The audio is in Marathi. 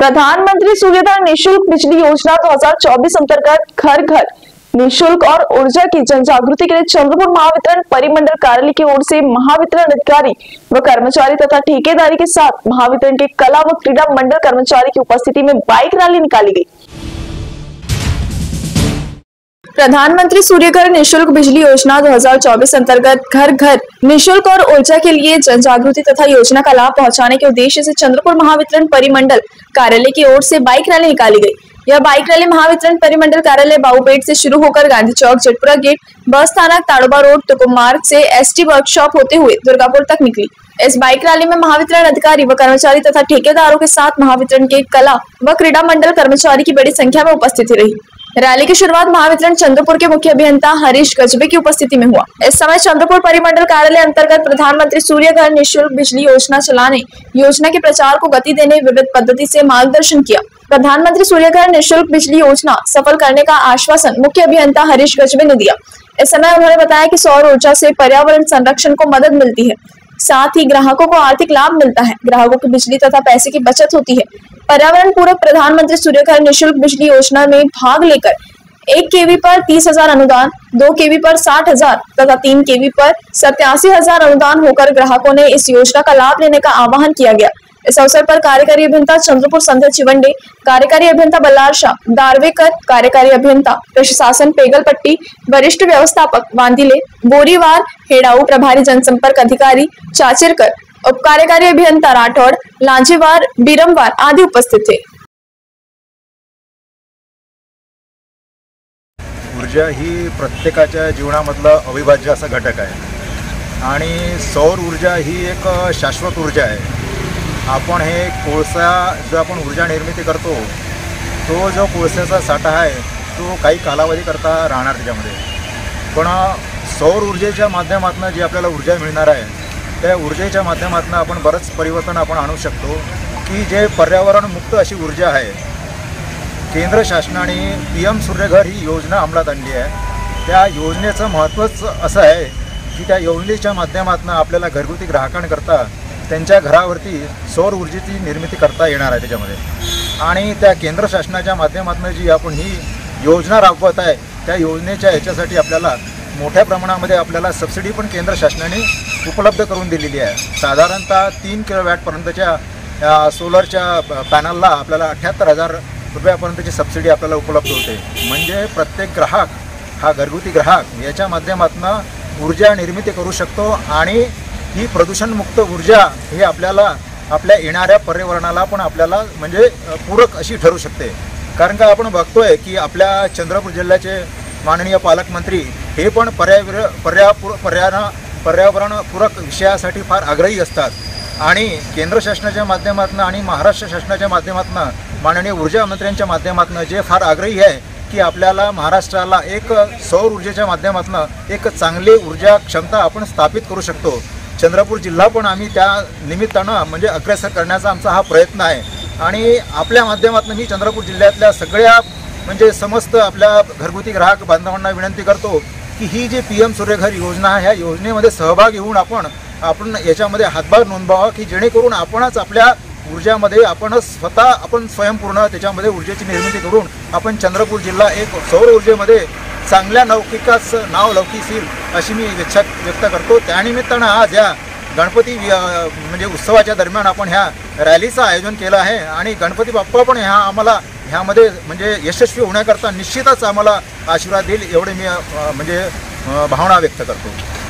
प्रधानमंत्री सूर्योदय निःशुल्क बिजली योजना 2024 अंतर्गत घर घर निःशुल्क और ऊर्जा की जन जागृति के लिए चंद्रपुर महावितरण परिमंडल कार्यालय की ओर से महावितरण अधिकारी व कर्मचारी तथा ठेकेदारी के साथ महावितरण के कला व क्रीड़ा मंडल कर्मचारी की उपस्थिति में बाइक रैली निकाली गई। प्रधानमंत्री सूर्यघर निःशुल्क बिजली योजना 2024 अंतर्गत घर घर निःशुल्क और ऊर्जा के लिए जन जागृति तथा योजना का लाभ पहुंचाने के उद्देश्य से चंद्रपुर महावितरण परिमंडल कार्यालय की ओर से बाइक रैली निकाली गई। यह बाइक रैली महावितरण परिमंडल कार्यालय बाबूपेट से शुरू होकर गांधी चौक, जेटपुरा गेट, बस स्थानक, ताड़ोबा रोड, तुकुम मार्ग से एसटी वर्कशॉप होते हुए दुर्गापुर तक निकली। इस बाइक रैली में महावितरण अधिकारी व कर्मचारी तथा ठेकेदारों के साथ महावितरण के कला व क्रीड़ा मंडल कर्मचारी की बड़ी संख्या में उपस्थिति रही। रैली की शुरुआत महावितरण चंद्रपुर के मुख्य अभियंता हरीश गजबे की उपस्थिति में हुआ। इस समय चंद्रपुर परिमंडल कार्यालय अंतर्गत प्रधानमंत्री सूर्यघर निःशुल्क बिजली योजना चलाने, योजना के प्रचार को गति देने विविध पद्धति से मार्गदर्शन किया। प्रधानमंत्री सूर्यघर निःशुल्क बिजली योजना सफल करने का आश्वासन मुख्य अभियंता हरीश गजबे ने दिया। इस समय उन्होंने बताया कि सौर ऊर्जा से पर्यावरण संरक्षण को मदद मिलती है, साथ ही ग्राहकों को आर्थिक लाभ मिलता है, ग्राहकों की बिजली तथा पैसे की बचत होती है। पर्यावरण पूरक प्रधानमंत्री सूर्यघर निःशुल्क बिजली योजना में भाग लेकर 1 केवी पर 30,000 अनुदान, 2 केवी पर 60,000 तथा 3 केवी पर 87,000 अनुदान होकर ग्राहकों ने इस योजना का लाभ लेने का आह्वान किया गया। इस अवसर पर कार्यकारी अभियंता चंद्रपुर संध्या चिवंडे, कार्यकारी अभियंता बल्लार शाह दारवेकर, कार्यकारी अभियंता प्रशासन पेगलपट्टी, वरिष्ठ व्यवस्थापक वांदिले, बोरीवार, हेड़ाऊ, प्रभारी जनसंपर्क अधिकारी चाचिरकर, उप कार्यकारी अभियंता राठौड़, लांजेवार, बीरमवार आदि उपस्थित थे। ऊर्जा ही प्रत्येकाच्या जीवनामधला अविभाज्य असा घटक आहे आणि सौर ऊर्जा ही एक शाश्वत ऊर्जा आहे। आपण हे कोळसा जो आपण ऊर्जा निर्मिती करतो तो जो कोळशाचा साठा आहे तो काही कालावधीकरता राहणार त्याच्यामध्ये, पण सौर ऊर्जेच्या माध्यमातून जी आपल्याला ऊर्जा मिळणार आहे त्या ऊर्जेच्या माध्यमातून आपण बरंच परिवर्तन आपण आणू शकतो की जे पर्यावरणमुक्त अशी ऊर्जा आहे। केंद्र शासनाने PM सूर्यघर ही योजना अंमलात आणली आहे। त्या योजनेचं महत्त्वच असं आहे की त्या योजनेच्या माध्यमातून आपल्याला घरगुती ग्राहकांकरता त्यांच्या घरावरती सौर ऊर्जेची निर्मिती करता येणार आहे त्याच्यामध्ये। आणि त्या केंद्र शासनाच्या माध्यमातून जी आपण ही योजना राबवत आहे त्या योजनेच्या ह्याच्यासाठी आपल्याला मोठ्या प्रमाणामध्ये आपल्याला सबसिडी पण केंद्र शासनाने उपलब्ध करून दिलेली आहे। साधारणतः 3 किलोवॅटपर्यंतच्या सोलरच्या पॅनलला आपल्याला 78,000 रुपयापर्यंतची सबसिडी आपल्याला उपलब्ध होते। म्हणजे प्रत्येक ग्राहक हा घरगुती ग्राहक याच्या माध्यमातून ऊर्जा निर्मिती करू शकतो आणि ही प्रदूषणमुक्त ऊर्जा ही आपल्याला आपल्या येणाऱ्या पर्यावरणाला पण आपल्याला म्हणजे पूरक अशी ठरू शकते। कारण का आपण बघतोय की आपल्या चंद्रपूर जिल्ह्याचे माननीय पालकमंत्री हे पण पर्यावरणपूरक विषयासाठी फार आग्रही असतात आणि केंद्र शासनाच्या माध्यमातून आणि महाराष्ट्र शासनाच्या माध्यमातून माननीय ऊर्जा मंत्र्यांच्या माध्यमातून जे फार आग्रही आहे की आपल्याला महाराष्ट्राला एक सौर ऊर्जेच्या माध्यमातून एक चांगली ऊर्जा क्षमता आपण स्थापित करू शकतो। चंद्रपूर जिल्हा पण आम्ही त्या निमित्तानं म्हणजे अग्रेसर करण्याचा आमचा हा प्रयत्न आहे आणि आपल्या माध्यमातून मी चंद्रपूर जिल्ह्यातल्या सगळ्या म्हणजे समस्त आपल्या घरगुती ग्राहक बांधवांना विनंती करतो की ही जी PM सूर्यघर योजना आहे ह्या योजनेमध्ये सहभाग घेऊन आपण याच्यामध्ये हातभार नोंदवावा की जेणेकरून आपणच आपल्या ऊर्जामध्ये स्वतः आपण स्वयंपूर्ण त्याच्यामध्ये ऊर्जेची निर्मिती करून आपण चंद्रपूर जिल्हा एक सौर ऊर्जेमध्ये चांगल्या नाव लौकिक अशी मी इच्छा व्यक्त करतो। त्यानिमित्तानं आज या गणपती म्हणजे उत्सवाच्या दरम्यान आपण ह्या रॅलीचं आयोजन केलं आहे आणि गणपती बाप्पा पण आम्हाला ह्यामध्ये म्हणजे यशस्वी होण्याकरता निश्चितच आम्हाला आशीर्वाद देईल एवढे मी म्हणजे भावना व्यक्त करतो।